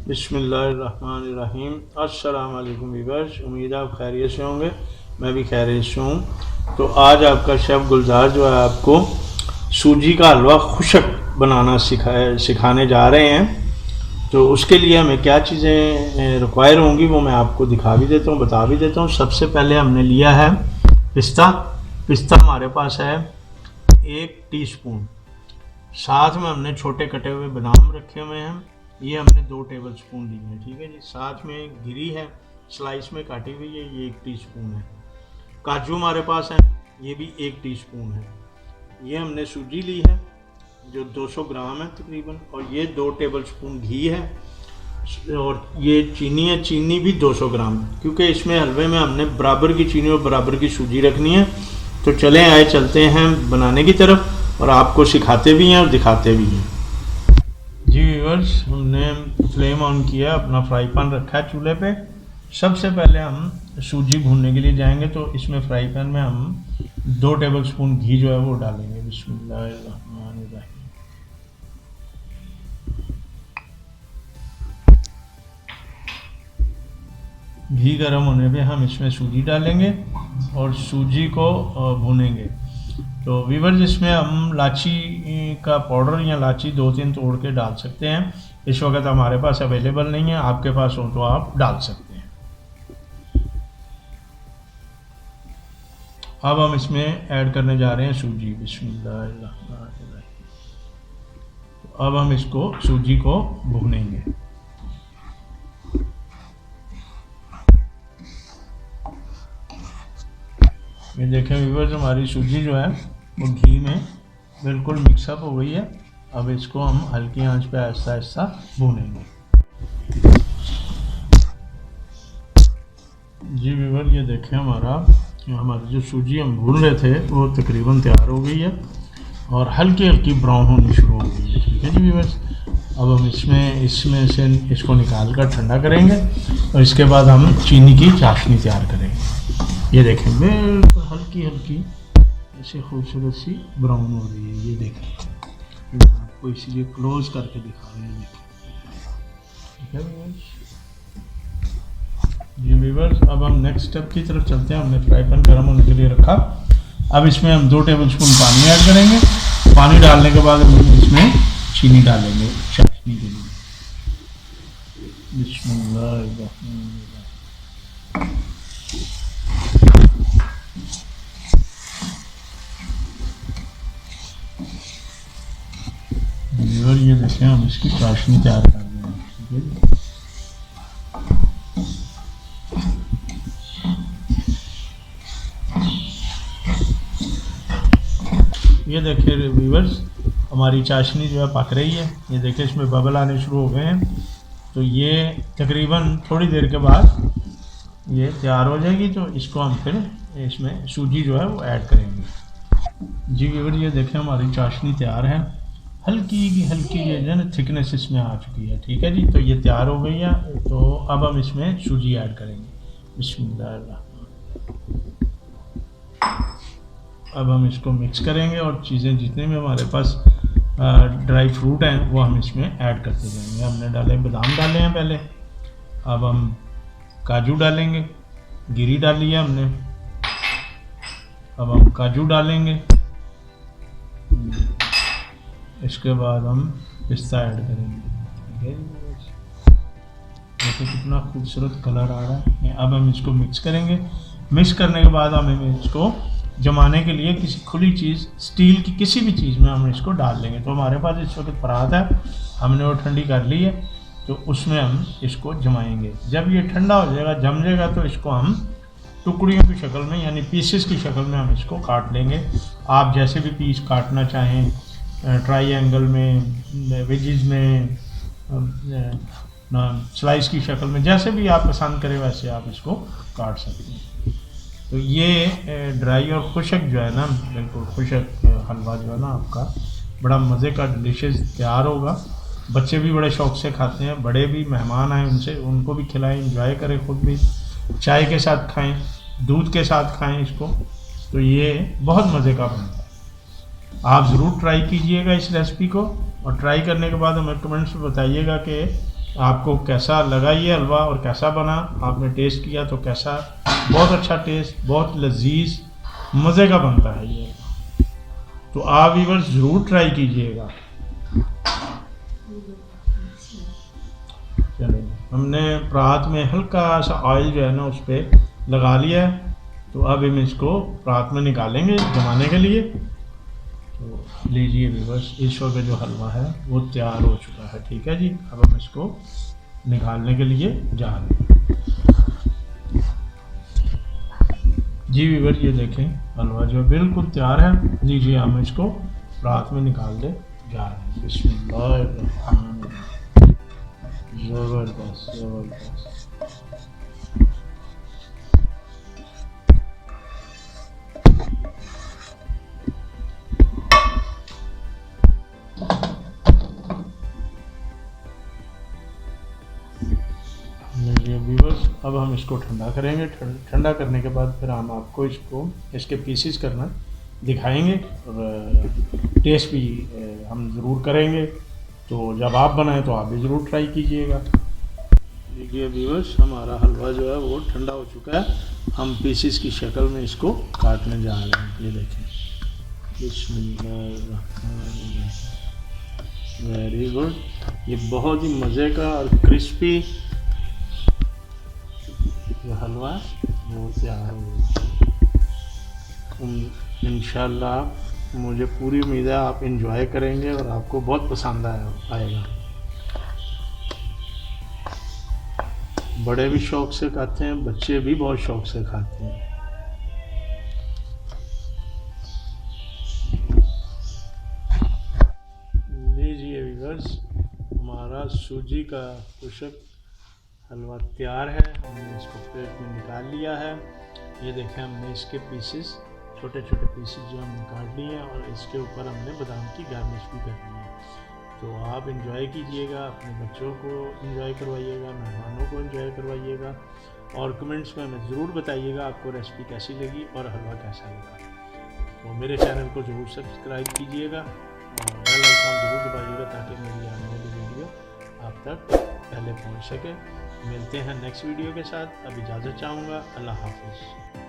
बिस्मिल्लाहिर्रहमानिर्रहीम। अस्सलाम वालेकुम वीवर्स, उम्मीद है आप खैरियत से होंगे। मैं भी खैरियत से हूँ। तो आज आपका शेफ़ गुलजार जो है आपको सूजी का हलवा खुशक बनाना सिखाने जा रहे हैं। तो उसके लिए हमें क्या चीज़ें रिक्वायर होंगी वो मैं आपको दिखा भी देता हूँ, बता भी देता हूँ। सबसे पहले हमने लिया है पिस्ता। पिस्ता हमारे पास है 1 टीस्पून। साथ में हमने छोटे कटे हुए बादाम रखे हुए हैं, ये हमने 2 टेबल स्पून लिए हैं। ठीक है जी। साथ में गिरी है स्लाइस में काटी हुई है, ये 1 टीस्पून है। काजू हमारे पास है, ये भी 1 टीस्पून है। ये हमने सूजी ली है जो 200 ग्राम है तकरीबन, और ये 2 टेबल स्पून घी है। और ये चीनी है, चीनी भी 200 ग्राम, क्योंकि इसमें हलवे में हमने बराबर की चीनी और बराबर की सूजी रखनी है। तो चलें आए चलते हैं बनाने की तरफ, और आपको सिखाते भी हैं और दिखाते भी हैं। जी व्यूअर्स, हमने फ्लेम ऑन किया, अपना फ्राई पैन रखा है चूल्हे पे। सबसे पहले हम सूजी भूनने के लिए जाएंगे, तो इसमें फ्राई पैन में हम 2 टेबल स्पून घी जो है वो डालेंगे। बिस्मिल्लाहिर्रहमानिर्रहीम। घी गर्म होने पे हम इसमें सूजी डालेंगे और सूजी को भूनेंगे। तो वीवर्स, इसमें हम इलायची का पाउडर या इलायची 2-3 तोड़ के डाल सकते हैं। इस वक्त हमारे पास अवेलेबल नहीं है, आपके पास हो तो आप डाल सकते हैं। अब हम इसमें ऐड करने जा रहे हैं सूजी। बिस्मिल्लाहिर्रहमानिर्रहीम। अब हम इसको सूजी को भूनेंगे। ये देखें व्यूअर्स, हमारी सूजी जो है वो घी में बिल्कुल मिक्सअप हो गई है। अब इसको हम हल्की आंच पे आहिस्ता आहिस्ता भूनेंगे। जी व्यूअर्स, ये देखें हमारी जो सूजी हम भून रहे थे वो तकरीबन तैयार हो गई है और हल्की हल्की ब्राउन होनी शुरू हो गई है। ठीक है जी व्यूअर्स, अब हम इसमें से इसको निकाल कर ठंडा करेंगे और इसके बाद हम चीनी की चाशनी तैयार करेंगे। ये देखें बिल्कुल हल्की हल्की ऐसे खूबसूरत सी ब्राउन हो रही है। ये देखें, आपको इसीलिए क्लोज करके दिखा रहे हैं। ठीक है व्यूअर्स, ये व्यूअर्स, अब हम नेक्स्ट स्टेप की तरफ चलते हैं। हमने फ्राई पैन गर्म होने के लिए रखा। अब इसमें हम 2 टेबल स्पून पानी ऐड करेंगे। पानी डालने के बाद हम इसमें चीनी डालेंगे चाशनी के लिए। बिस्मिल्लाहिर्रहमानिर्रहीम। और ये देखें, हम इसकी चाशनी तैयार कर रहे हैं। ठीक है जी। ये देखिए व्यूअर्स, हमारी चाशनी जो है पक रही है। ये देखिए, इसमें बबल आने शुरू हो गए हैं। तो ये तकरीबन थोड़ी देर के बाद ये तैयार हो जाएगी। तो इसको हम फिर इसमें सूजी जो है वो ऐड करेंगे। जी व्यूअर्स, ये देखें, हमारी चाशनी तैयार है। हल्की ये जो है ना थिकनेस इसमें आ चुकी है। ठीक है जी। तो ये तैयार हो गई है। तो अब हम इसमें सूजी ऐड करेंगे। बिस्मिल्लाह। अब हम इसको मिक्स करेंगे और चीज़ें जितने भी हमारे पास ड्राई फ्रूट हैं वो हम इसमें ऐड करते जाएंगे। हमने बादाम डाले हैं पहले। अब हम काजू डालेंगे, गिरी डाली है हमने। अब हम काजू डालेंगे। इसके बाद हम पिस्ता ऐड करेंगे। ठीक है, देखो कितना खूबसूरत कलर आ रहा है। अब हम इसको मिक्स करेंगे। मिक्स करने के बाद हमें इसको जमाने के लिए किसी खुली चीज़, स्टील की किसी भी चीज़ में हम इसको डाल देंगे। तो हमारे पास इस वक्त परात है, हमने वो ठंडी कर ली है। तो उसमें हम इसको जमाएंगे। जब ये ठंडा हो जाएगा, जम जाएगा, तो इसको हम टुकड़ियों की शक्ल में यानी पीसेस की शक्ल में हम इसको काट लेंगे। आप जैसे भी पीस काटना चाहें, ट्रायंगल में, वेजिज में, स्लाइस की शक्ल में, जैसे भी आप पसंद करें वैसे आप इसको काट सकते हैं। तो ये ड्राई और खुशक जो है ना, बिल्कुल खुशक हलवा जो है ना आपका बड़ा मज़े का डिलिशियस तैयार होगा। बच्चे भी बड़े शौक़ से खाते हैं, बड़े भी मेहमान आए उनको भी खिलाएं, इंजॉय करें, ख़ुद भी चाय के साथ खाएं, दूध के साथ खाएं इसको। तो ये बहुत मज़े का बनता है। आप ज़रूर ट्राई कीजिएगा इस रेसिपी को, और ट्राई करने के बाद हमें कमेंट्स में बताइएगा कि आपको कैसा लगा ये हलवा और कैसा बना, आपने टेस्ट किया तो कैसा? बहुत अच्छा टेस्ट, बहुत लजीज, मज़े का बनता है ये। तो आप व्यूअर्स ज़रूर ट्राई कीजिएगा। चलिए, हमने परात में हल्का सा ऑयल जो है ना उस पर लगा लिया है। तो अब हम इसको परात में निकालेंगे जमाने के लिए। तो लीजिए व्यूअर्स, इस वक्त जो हलवा है वो तैयार हो चुका है। ठीक है जी, अब हम इसको निकालने के लिए जा रहे हैं। जी व्यूअर्स, ये देखें हलवा जो बिल्कुल तैयार है। लीजिए, हम इसको रात में निकालने जा रहे हैं। बिस्मिल्लाह, ज़बरदस्त ज़बरदस्त। व्यूअर्स, अब हम इसको ठंडा करेंगे। ठंडा करने के बाद फिर हम आपको इसके पीसेस करना दिखाएंगे और टेस्ट भी हम ज़रूर करेंगे। तो जब आप बनाएं तो आप भी ज़रूर ट्राई कीजिएगा। देखिए व्यूअर्स, हमारा हलवा जो है वो ठंडा हो चुका है। हम पीसेस की शक्ल में इसको काटने जा रहे हैं। ये देखें, बिस्मिल्लाह, वेरी गुड। ये बहुत ही मज़े का और क्रिस्पी जो हलवा वो तैयार हो। इंशाल्लाह मुझे पूरी उम्मीद है आप इंजॉय करेंगे और आपको बहुत पसंद आएगा। बड़े भी शौक से खाते हैं, बच्चे भी बहुत शौक से खाते हैं। लीजिए व्यूअर्स, हमारा सूजी का खुशक हलवा तैयार है। हमने इसको प्लेट में निकाल लिया है। ये देखें, हमने इसके पीसेस, छोटे छोटे पीसेस जो हमने काट लिए हैं और इसके ऊपर हमने बादाम की गार्निश भी कर दी है। तो आप इंजॉय कीजिएगा, अपने बच्चों को इंजॉय करवाइएगा, मेहमानों को इंजॉय करवाइएगा और कमेंट्स में हमें ज़रूर बताइएगा आपको रेसिपी कैसी लगी और हलवा कैसा लगा। तो मेरे चैनल को ज़रूर सब्सक्राइब कीजिएगा और बेल आइकन ज़रूर दबाइएगा ताकि मेरी आने वाली वीडियो आप तक पहले पहुंच सके। मिलते हैं नेक्स्ट वीडियो के साथ। अब इजाज़त चाहूँगा। अल्लाह हाफिज़।